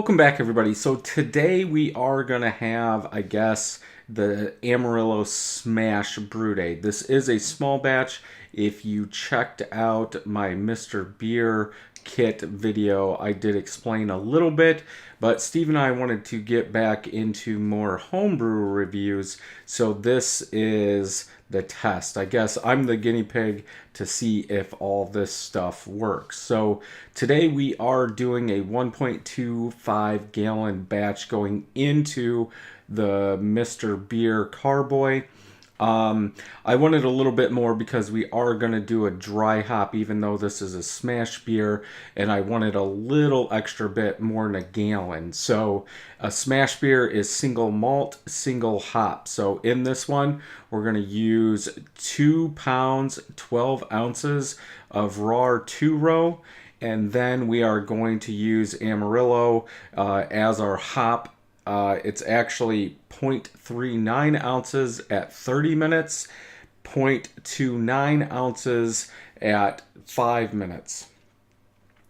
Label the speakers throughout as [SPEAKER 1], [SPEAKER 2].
[SPEAKER 1] Welcome back, everybody. So today we are going to have, I guess, the Amarillo SMASH Brew Day. This is a small batch. If you checked out my Mr. Beer kit video, I did explain a little bit, but Steve and I wanted to get back into more homebrew reviews, so this is the test. I guess I'm the guinea pig to see if all this stuff works. So today we are doing a 1.25 gallon batch going into the Mr. Beer Carboy. I wanted a little bit more because we are going to do a dry hop, even though this is a smash beer, and I wanted a little extra bit more than a gallon. So a smash beer is single malt, single hop. So in this one, we're going to use 2 pounds, 12 ounces of raw 2-row, and then we are going to use Amarillo as our hop. It's actually 0.39 ounces at 30 minutes, 0.29 ounces at 5 minutes.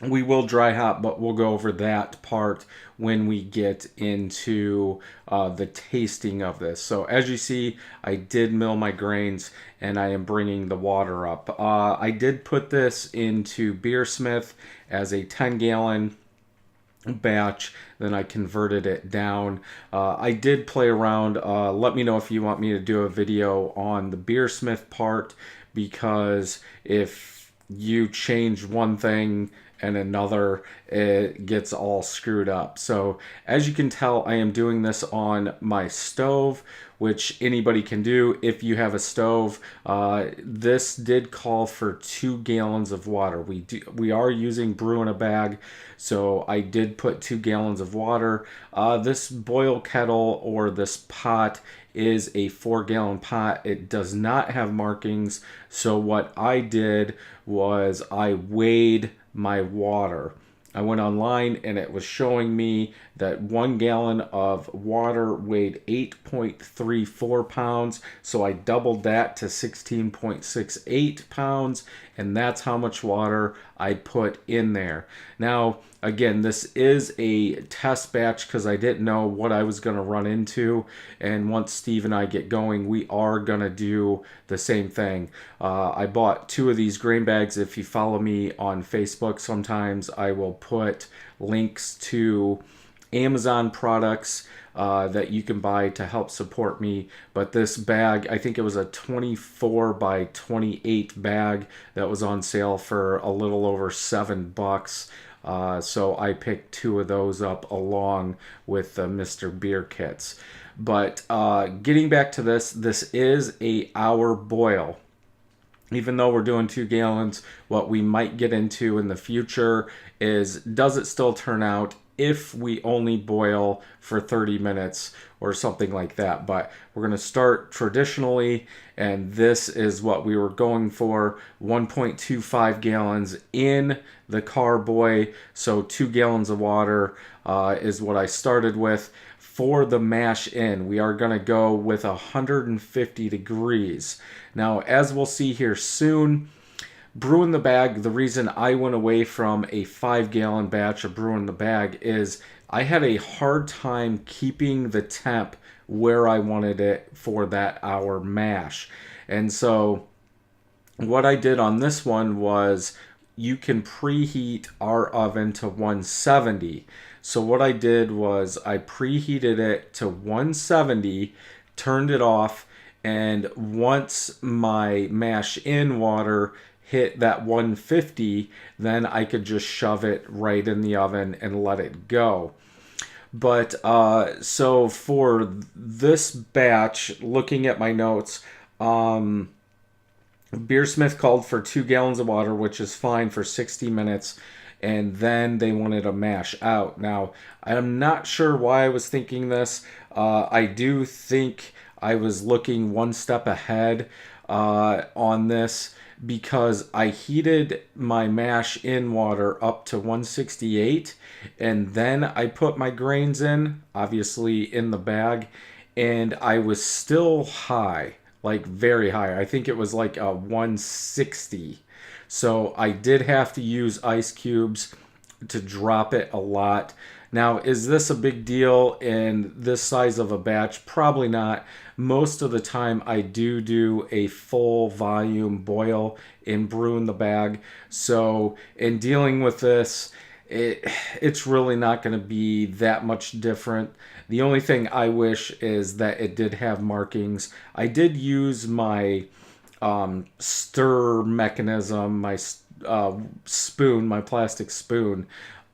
[SPEAKER 1] We will dry hop, but we'll go over that part when we get into the tasting of this. So as you see, I did mill my grains and I am bringing the water up. I did put this into Beersmith as a 10-gallon batch, then I converted it down. I did play around. Let me know if you want me to do a video on the Beersmith part, because if you change one thing and another, it gets all screwed up. So as you can tell, I am doing this on my stove, which anybody can do if you have a stove. This did call for 2 gallons of water. We are using brew in a bag, so I did put 2 gallons of water. This boil kettle, or this pot, is a 4-gallon pot. It does not have markings, so what I did was I weighed my water. I went online and it was showing me that 1 gallon of water weighed 8.34 pounds. So I doubled that to 16.68 pounds, and that's how much water I put in there. Now, again, this is a test batch because I didn't know what I was going to run into. And once Steve and I get going, we are going to do the same thing. I bought 2 of these grain bags. If you follow me on Facebook, sometimes I will put links to Amazon products that you can buy to help support me. But this bag, I think it was a 24 by 28 bag that was on sale for a little over $7. So I picked 2 of those up along with the Mr. Beer kits. But getting back to this is a hour boil. Even though we're doing 2 gallons, what we might get into in the future is, does it still turn out if we only boil for 30 minutes or something like that? But we're going to start traditionally, and this is what we were going for: 1.25 gallons in the carboy. So 2 gallons of water is what I started with. For the mash in, we are going to go with 150 degrees. Now, as we'll see here soon, brew in the bag, the reason I went away from a 5-gallon batch of brew in the bag is I had a hard time keeping the temp where I wanted it for that hour mash. And so what I did on this one was, you can preheat our oven to 170. So what I did was I preheated it to 170, turned it off, and once my mash in water hit that 150, then I could just shove it right in the oven and let it go. But so for this batch, looking at my notes, Beersmith called for 2 gallons of water, which is fine for 60 minutes. And then they wanted a mash out. Now, I'm not sure why I was thinking this. I do think I was looking one step ahead on this, because I heated my mash in water up to 168, and then I put my grains in, obviously in the bag, and I was still high, like very high. I think it was like a 160. So I did have to use ice cubes to drop it a lot. Now, is this a big deal in this size of a batch? Probably not. Most of the time, I do a full volume boil in Brew in the Bag. So, in dealing with this, it's really not going to be that much different. The only thing I wish is that it did have markings. I did use my stir mechanism, my spoon, my plastic spoon,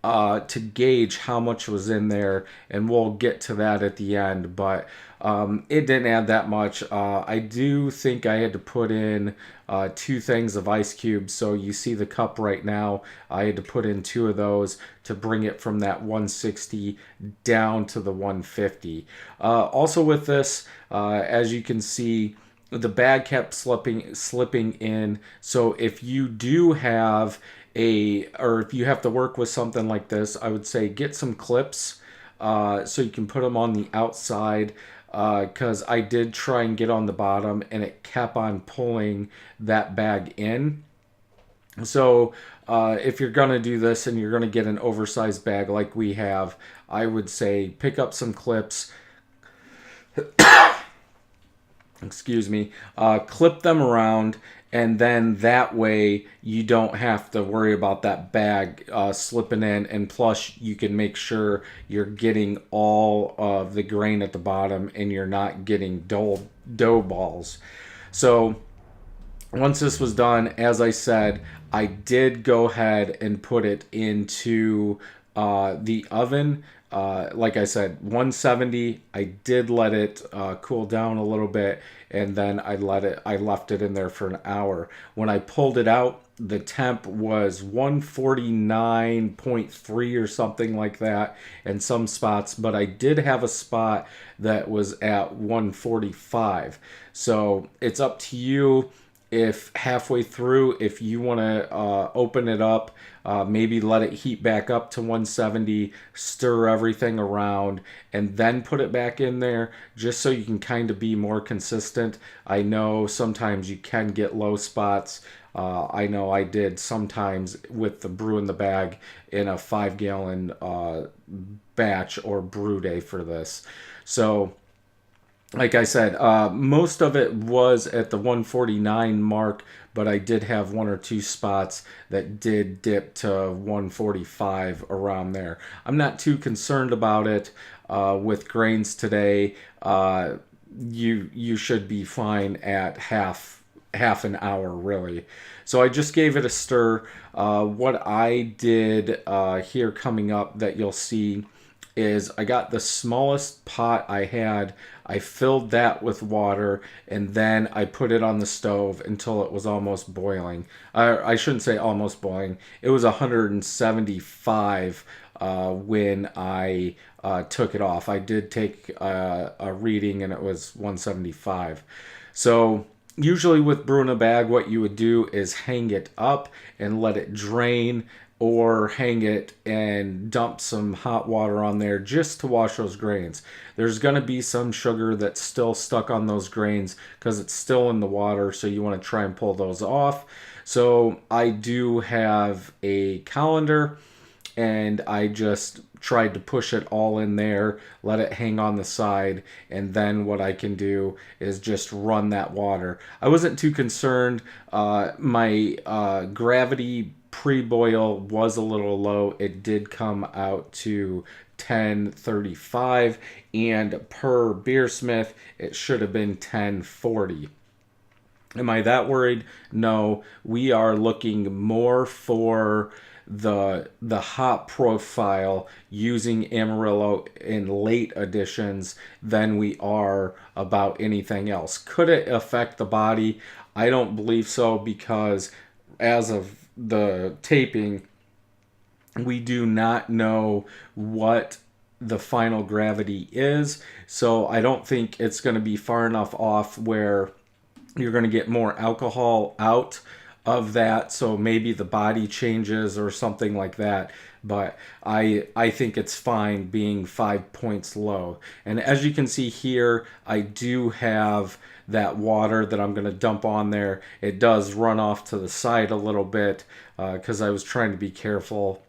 [SPEAKER 1] to gauge how much was in there, and we'll get to that at the end. But it didn't add that much. I do think I had to put in 2 things of ice cubes. So you see the cup right now. I had to put in 2 of those to bring it from that 160 down to the 150. Also with this, as you can see, the bag kept slipping in. So if you do have or if you have to work with something like this, I would say get some clips so you can put them on the outside, because I did try and get on the bottom and it kept on pulling that bag in. So if you're going to do this and you're going to get an oversized bag like we have, I would say pick up some clips, excuse me, clip them around, and then that way you don't have to worry about that bag slipping in, and plus you can make sure you're getting all of the grain at the bottom and you're not getting dough balls. So once this was done, as I said, I did go ahead and put it into the oven. Like I said, 170. I did let it cool down a little bit, and then I left it in there for an hour. When I pulled it out, the temp was 149.3 or something like that in some spots, but I did have a spot that was at 145. So it's up to you. If halfway through, if you want to open it up, maybe let it heat back up to 170, stir everything around, and then put it back in there, just so you can kind of be more consistent. I know sometimes you can get low spots. I know I did sometimes with the Brew in the Bag in a 5-gallon batch or brew day for this. So like I said, most of it was at the 149 mark, but I did have 1 or 2 spots that did dip to 145 around there. I'm not too concerned about it with grains today. You should be fine at half an hour, really. So I just gave it a stir. What I did here coming up that you'll see is I got the smallest pot I had. I filled that with water, and then I put it on the stove until it was almost boiling. I shouldn't say almost boiling. It was 175 when I took it off. I did take a reading, and it was 175. So usually with Brew in a Bag, what you would do is hang it up and let it drain, or hang it and dump some hot water on there just to wash those grains. There's going to be some sugar that's still stuck on those grains because it's still in the water, so you want to try and pull those off. So I do have a colander, and I just tried to push it all in there, let it hang on the side, and then what I can do is just run that water. I wasn't too concerned. My gravity pre-boil was a little low. It did come out to 1035, and per Beersmith it should have been 1040. Am I that worried? No. We are looking more for the hop profile using Amarillo in late editions than we are about anything else. Could it affect the body? I don't believe so, because as of the taping, we do not know what the final gravity is, so I don't think it's going to be far enough off where you're going to get more alcohol out of that, so maybe the body changes or something like that. But I think it's fine being 5 points low. And as you can see here, I do have that water that I'm going to dump on there. It does run off to the side a little bit because I was trying to be careful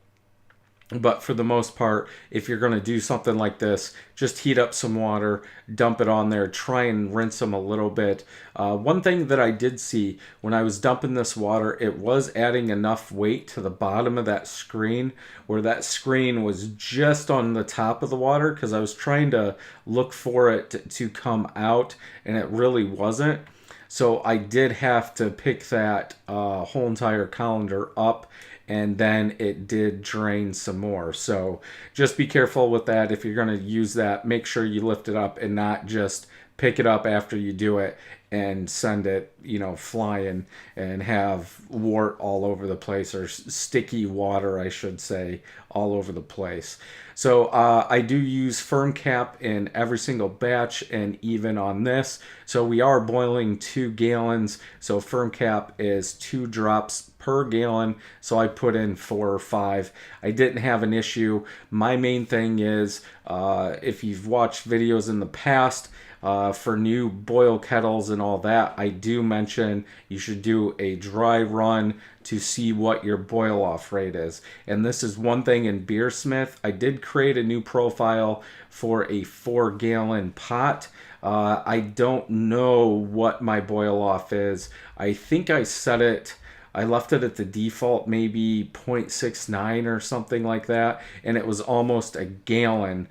[SPEAKER 1] But for the most part, if you're going to do something like this, just heat up some water, dump it on there, try and rinse them a little bit. One thing that I did see when I was dumping this water, it was adding enough weight to the bottom of that screen where that screen was just on the top of the water, because I was trying to look for it to come out and it really wasn't. So I did have to pick that whole entire colander up, and then it did drain some more. So just be careful with that. If you're going to use that, make sure you lift it up and not just pick it up after you do it and send it, flying and have wort all over the place, or sticky water, I should say, all over the place. So I do use firm cap in every single batch and even on this. So we are boiling 2 gallons. So firm cap is 2 drops per gallon. So I put in 4 or 5. I didn't have an issue. My main thing is, if you've watched videos in the past, for new boil kettles and all that, I do mention you should do a dry run to see what your boil off rate is. And this is one thing in Beersmith. I did create a new profile for a 4-gallon pot. I don't know what my boil off is. I think I set it, I left it at the default, maybe 0.69 or something like that, and it was almost a gallon.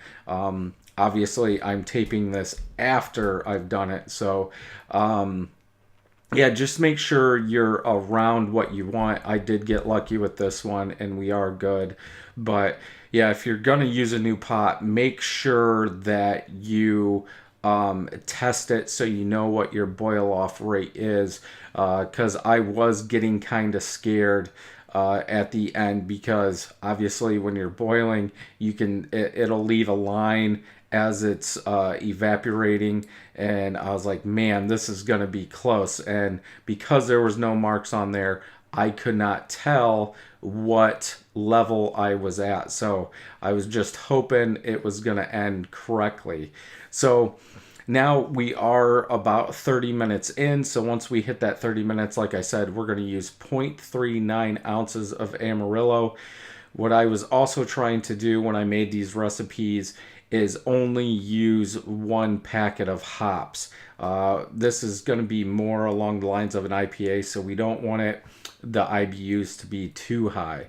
[SPEAKER 1] Obviously, I'm taping this after I've done it, so yeah, just make sure you're around what you want. I did get lucky with this one, and we are good. But yeah, if you're going to use a new pot, make sure that you test it so you know what your boil off rate is, because I was getting kind of scared at the end, because obviously when you're boiling, it'll leave a line as it's evaporating, and I was like, man, this is gonna be close. And because there was no marks on there, I could not tell what level I was at, so I was just hoping it was gonna end correctly. So now we are about 30 minutes in. So once we hit that 30 minutes, like I said, we're going to use 0.39 ounces of Amarillo. What I was also trying to do when I made these recipes is only use 1 packet of hops. This is going to be more along the lines of an IPA, so we don't want the IBUs to be too high.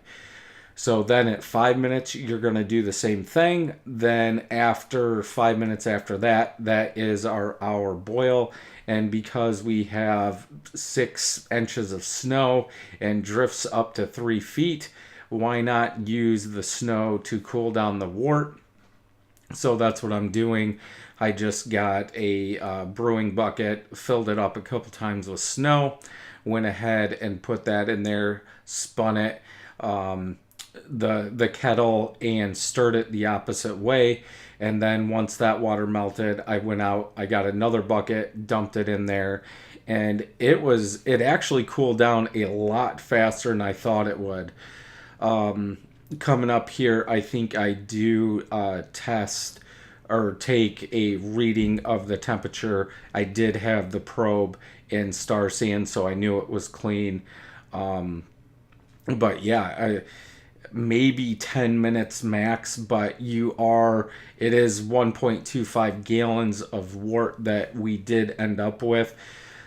[SPEAKER 1] So then at 5 minutes, you're going to do the same thing. Then after 5 minutes after that, that is our hour boil. And because we have 6 inches of snow and drifts up to 3 feet, why not use the snow to cool down the wort? So that's what I'm doing. I just got a brewing bucket, filled it up a couple times with snow, went ahead and put that in there, spun it, the kettle, and stirred it the opposite way. And then once that water melted, I went out, I got another bucket, dumped it in there, and it actually cooled down a lot faster than I thought it would. Coming up here, I think I do test or take a reading of the temperature. I did have the probe in Star Sand, so I knew it was clean. But yeah, maybe 10 minutes max, but it is 1.25 gallons of wort that we did end up with.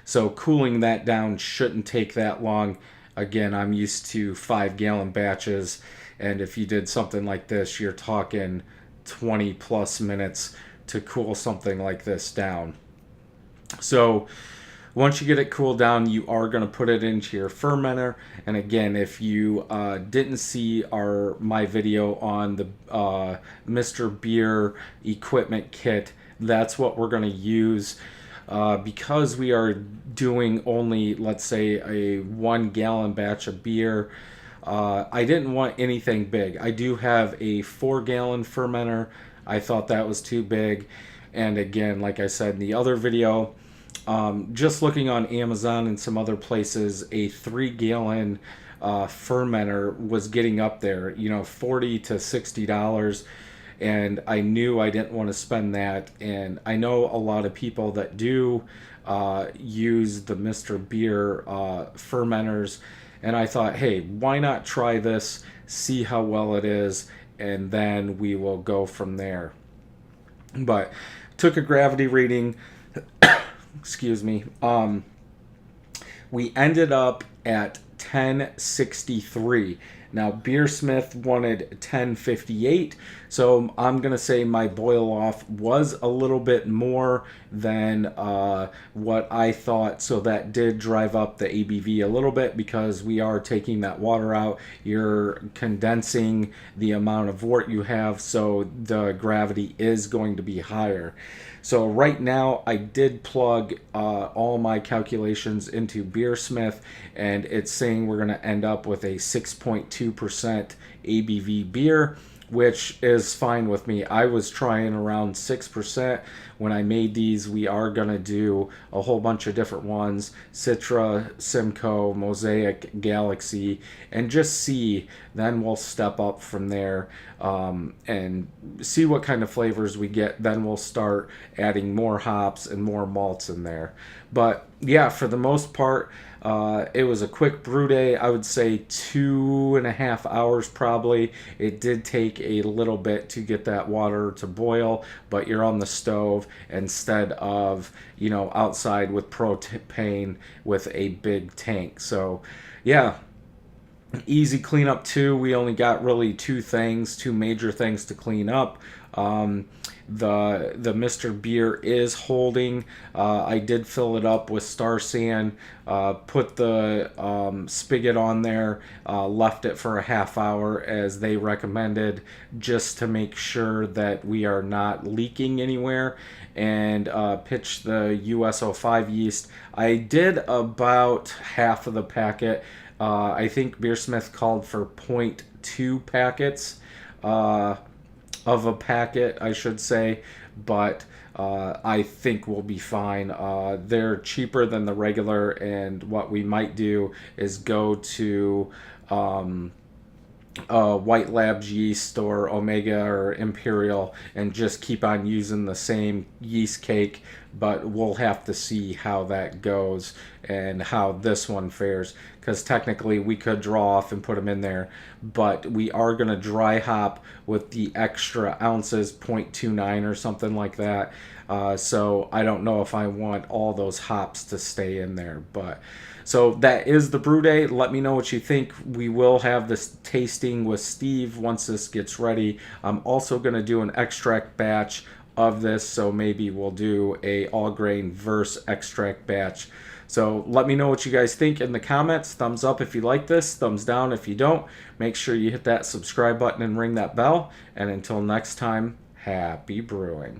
[SPEAKER 1] So cooling that down shouldn't take that long. Again, I'm used to 5-gallon batches, and if you did something like this, you're talking 20 plus minutes to cool something like this down. So once you get it cooled down, you are going to put it into your fermenter. And again, if you didn't see my video on the Mr. Beer equipment kit, that's what we're going to use. Because we are doing only, let's say, a 1-gallon batch of beer, I didn't want anything big. I do have a 4-gallon fermenter. I thought that was too big. And again, like I said in the other video, just looking on Amazon and some other places, a 3-gallon fermenter was getting up there, $40 to $60. And I knew I didn't want to spend that. And I know a lot of people that do use the Mr. Beer fermenters. And I thought, hey, why not try this, see how well it is, and then we will go from there. But took a gravity reading. Excuse me. We ended up at 1063. Now, Beersmith wanted 1058, so I'm going to say my boil off was a little bit more than what I thought, so that did drive up the ABV a little bit because we are taking that water out. You're condensing the amount of wort you have, so the gravity is going to be higher. So right now, I did plug all my calculations into Beersmith, and it's saying we're going to end up with a 6.2% ABV beer, which is fine with me. I was trying around 6% when I made these. We are going to do a whole bunch of different ones: Citra, Simcoe, Mosaic, Galaxy, and just see. Then we'll step up from there and see what kind of flavors we get. Then we'll start adding more hops and more malts in there. But yeah, for the most part, it was a quick brew day. I would say 2.5 hours probably. It did take a little bit to get that water to boil, but you're on the stove instead of, outside with propane with a big tank. So yeah, easy cleanup too. We only got really two major things to clean up. The Mr. Beer is holding. I did fill it up with Star San, put the spigot on there, left it for a half hour as they recommended, just to make sure that we are not leaking anywhere, and pitched the US-05 yeast. I did about half of the packet. I think Beersmith called for 0.2 packets of a packet, I should say, but I think we'll be fine. They're cheaper than the regular, and what we might do is go to White Labs yeast or Omega or Imperial and just keep on using the same yeast cake, but we'll have to see how that goes and how this one fares, because technically we could draw off and put them in there, but we are going to dry hop with the extra ounces, 0.29 or something like that. So I don't know if I want all those hops to stay in there, but so that is the brew day. Let me know what you think. We will have this tasting with Steve once this gets ready. I'm also going to do an extract batch of this, so maybe we'll do a all grain versus extract batch. So let me know what you guys think in the comments. Thumbs up if you like this, thumbs down if you don't. Make sure you hit that subscribe button and ring that bell. And until next time, happy brewing.